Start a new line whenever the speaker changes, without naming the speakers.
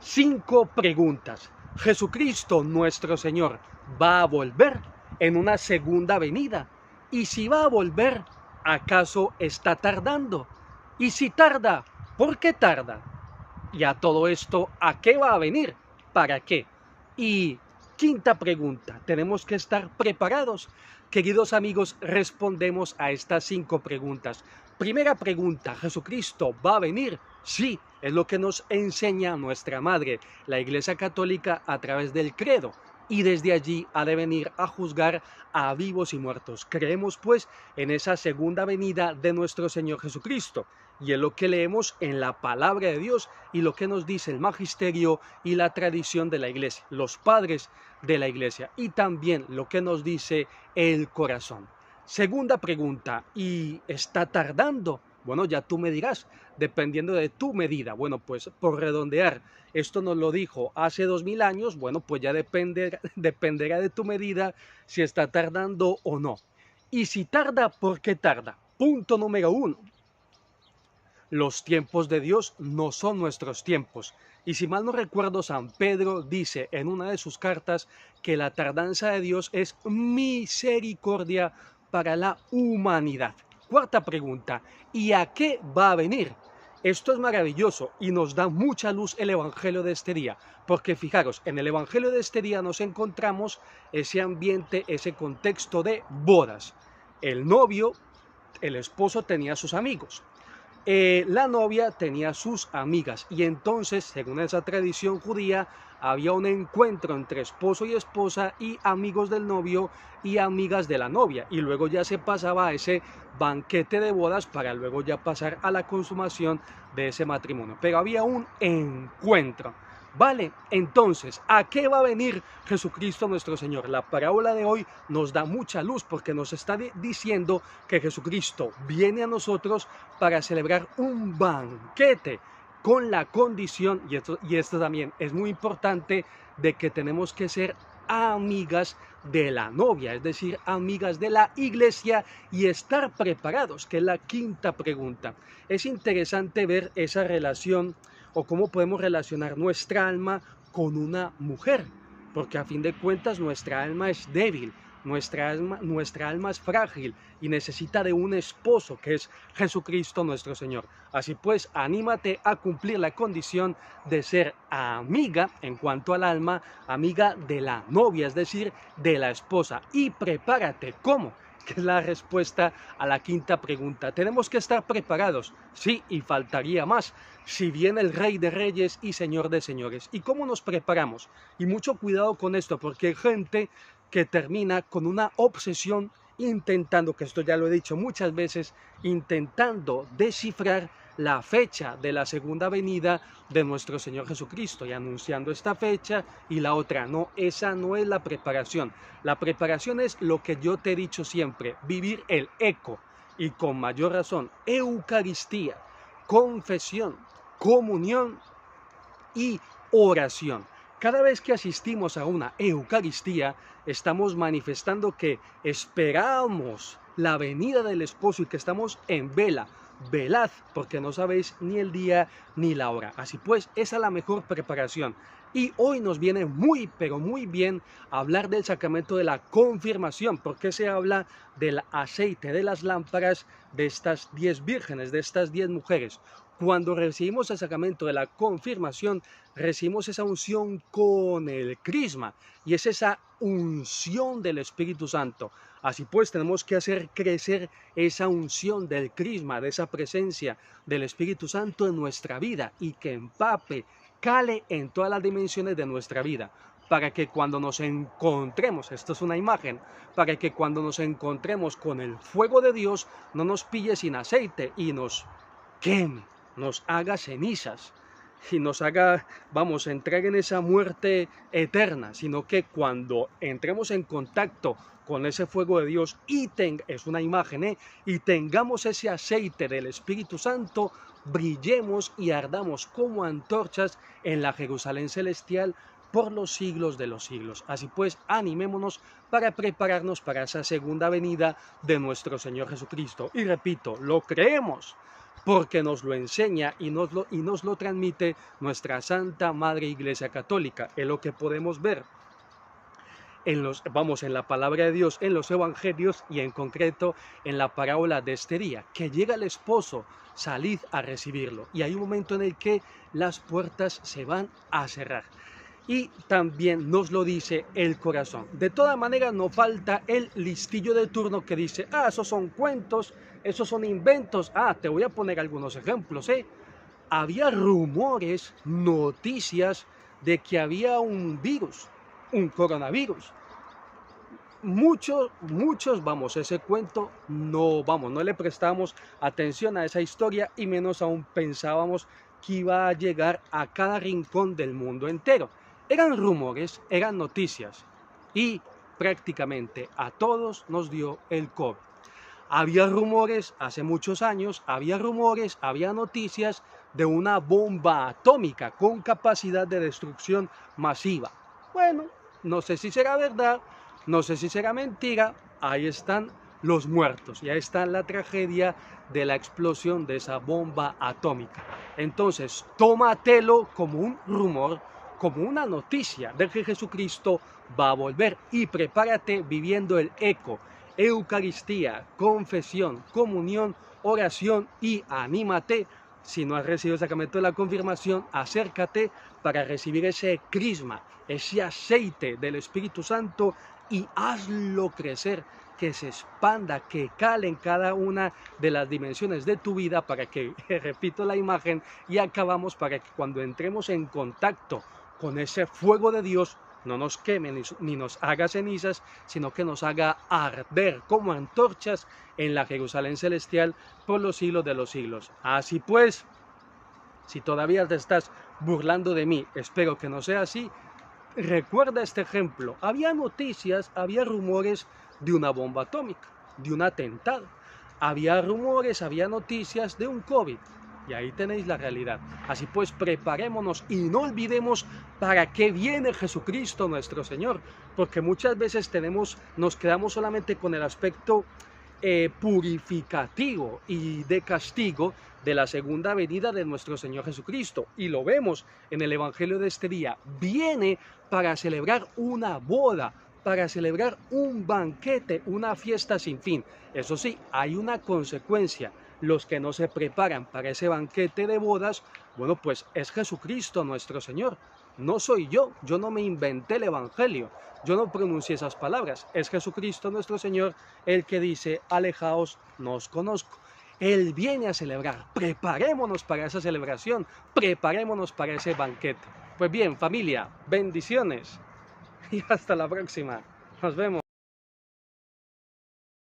5 preguntas. ¿Jesucristo nuestro Señor va a volver en una segunda venida? Y si va a volver, ¿acaso está tardando? Y si tarda, ¿por qué tarda? Y a todo esto, ¿a qué va a venir? ¿Para qué? Y quinta pregunta, ¿tenemos que estar preparados? Queridos amigos, respondemos a estas 5 preguntas. Primera pregunta, ¿Jesucristo va a venir? Sí, es lo que nos enseña nuestra madre, la Iglesia Católica, a través del credo. Y desde allí ha de venir a juzgar a vivos y muertos. Creemos pues en esa segunda venida de nuestro Señor Jesucristo. Y es lo que leemos en la palabra de Dios y lo que nos dice el magisterio y la tradición de la iglesia, los padres de la iglesia, y también lo que nos dice el corazón. Segunda pregunta, ¿y está tardando? Bueno, ya tú me dirás, dependiendo de tu medida. Bueno, pues por redondear, esto nos lo dijo hace 2000 años, bueno, pues ya dependerá de tu medida si está tardando o no. Y si tarda, ¿por qué tarda? Punto número 1. Los tiempos de Dios no son nuestros tiempos. Y si mal no recuerdo, San Pedro dice en una de sus cartas que la tardanza de Dios es misericordia para la humanidad. Cuarta pregunta, ¿y a qué va a venir? Esto es maravilloso y nos da mucha luz el Evangelio de este día, porque fijaros, en el Evangelio de este día nos encontramos ese ambiente, ese contexto de bodas. El novio, el esposo tenía sus amigos. La novia tenía sus amigas y entonces, según esa tradición judía, había un encuentro entre esposo y esposa y amigos del novio y amigas de la novia, y luego ya se pasaba a ese banquete de bodas para luego ya pasar a la consumación de ese matrimonio. Pero había un encuentro. Vale, entonces, ¿a qué va a venir Jesucristo nuestro Señor? La parábola de hoy nos da mucha luz porque nos está diciendo que Jesucristo viene a nosotros para celebrar un banquete con la condición, y esto también es muy importante, de que tenemos que ser amigas de la novia, es decir, amigas de la iglesia y estar preparados, que es la quinta pregunta. Es interesante ver esa relación o cómo podemos relacionar nuestra alma con una mujer, porque a fin de cuentas nuestra alma es débil, nuestra alma es frágil y necesita de un esposo que es Jesucristo nuestro Señor. Así pues, anímate a cumplir la condición de ser amiga en cuanto al alma, amiga de la novia, es decir, de la esposa. Y prepárate, ¿cómo? Que es la respuesta a la quinta pregunta. ¿Tenemos que estar preparados? Sí, y faltaría más. Si viene el Rey de Reyes y Señor de Señores. ¿Y cómo nos preparamos? Y mucho cuidado con esto, porque hay gente que termina con una obsesión intentando, que esto ya lo he dicho muchas veces, intentando descifrar la fecha de la segunda venida de nuestro Señor Jesucristo y anunciando esta fecha y la otra. No, esa no es la preparación. La preparación es lo que yo te he dicho siempre, vivir el eco y con mayor razón, Eucaristía, confesión, comunión y oración. Cada vez que asistimos a una Eucaristía, estamos manifestando que esperamos la venida del esposo y que estamos en vela. Velad, porque no sabéis ni el día ni la hora. Así pues, esa es la mejor preparación. Y hoy nos viene muy, pero muy bien hablar del sacramento de la confirmación, porque se habla del aceite de las lámparas de estas 10 vírgenes, de estas 10 mujeres. Cuando recibimos el sacramento de la confirmación, recibimos esa unción con el crisma y es esa unción del Espíritu Santo. Así pues, tenemos que hacer crecer esa unción del crisma, de esa presencia del Espíritu Santo en nuestra vida y que empape, cale en todas las dimensiones de nuestra vida, para que cuando nos encontremos, esto es una imagen, para que cuando nos encontremos con el fuego de Dios, no nos pille sin aceite y nos queme, nos haga cenizas y nos haga, vamos, entrar en esa muerte eterna, sino que cuando entremos en contacto con ese fuego de Dios es una imagen, y tengamos ese aceite del Espíritu Santo, brillemos y ardamos como antorchas en la Jerusalén celestial por los siglos de los siglos. Así pues, animémonos para prepararnos para esa segunda venida de nuestro Señor Jesucristo. Y repito, lo creemos, porque nos lo enseña y nos lo transmite nuestra Santa Madre Iglesia Católica. Es lo que podemos ver en la palabra de Dios, en los evangelios y en concreto en la parábola de este día, que llega el esposo, salid a recibirlo. Y hay un momento en el que las puertas se van a cerrar. Y también nos lo dice el corazón. De todas maneras, no falta el listillo de turno que dice, esos son cuentos, esos son inventos. Te voy a poner algunos ejemplos. Había rumores, noticias de que había un virus, un coronavirus. Muchos, ese cuento no le prestamos atención a esa historia y menos aún pensábamos que iba a llegar a cada rincón del mundo entero. Eran rumores, eran noticias y prácticamente a todos nos dio el COVID. Había rumores hace muchos años, había noticias de una bomba atómica con capacidad de destrucción masiva. Bueno, no sé si será verdad, no sé si será mentira, ahí están los muertos y ahí está la tragedia de la explosión de esa bomba atómica. Entonces, tómatelo como un rumor, como una noticia de que Jesucristo va a volver y prepárate viviendo el eco, Eucaristía, confesión, comunión, oración y anímate. Si no has recibido el sacramento de la confirmación, acércate para recibir ese crisma, ese aceite del Espíritu Santo y hazlo crecer, que se expanda, que cale en cada una de las dimensiones de tu vida para que, repito la imagen y acabamos, para que cuando entremos en contacto con ese fuego de Dios, no nos queme ni nos haga cenizas, sino que nos haga arder como antorchas en la Jerusalén celestial por los siglos de los siglos. Así pues, si todavía te estás burlando de mí, espero que no sea así, recuerda este ejemplo. Había noticias, había rumores de una bomba atómica, de un atentado. Había rumores, había noticias de un COVID. Y ahí tenéis la realidad. Así pues, preparémonos y no olvidemos para qué viene Jesucristo nuestro Señor. Porque muchas veces nos quedamos solamente con el aspecto purificativo y de castigo de la segunda venida de nuestro Señor Jesucristo. Y lo vemos en el Evangelio de este día. Viene para celebrar una boda, para celebrar un banquete, una fiesta sin fin. Eso sí, hay una consecuencia. Los que no se preparan para ese banquete de bodas, bueno, pues es Jesucristo nuestro Señor. No soy yo no me inventé el Evangelio, yo no pronuncié esas palabras. Es Jesucristo nuestro Señor el que dice, alejaos, no os conozco. Él viene a celebrar, preparémonos para esa celebración, preparémonos para ese banquete. Pues bien, familia, bendiciones y hasta la próxima. Nos vemos.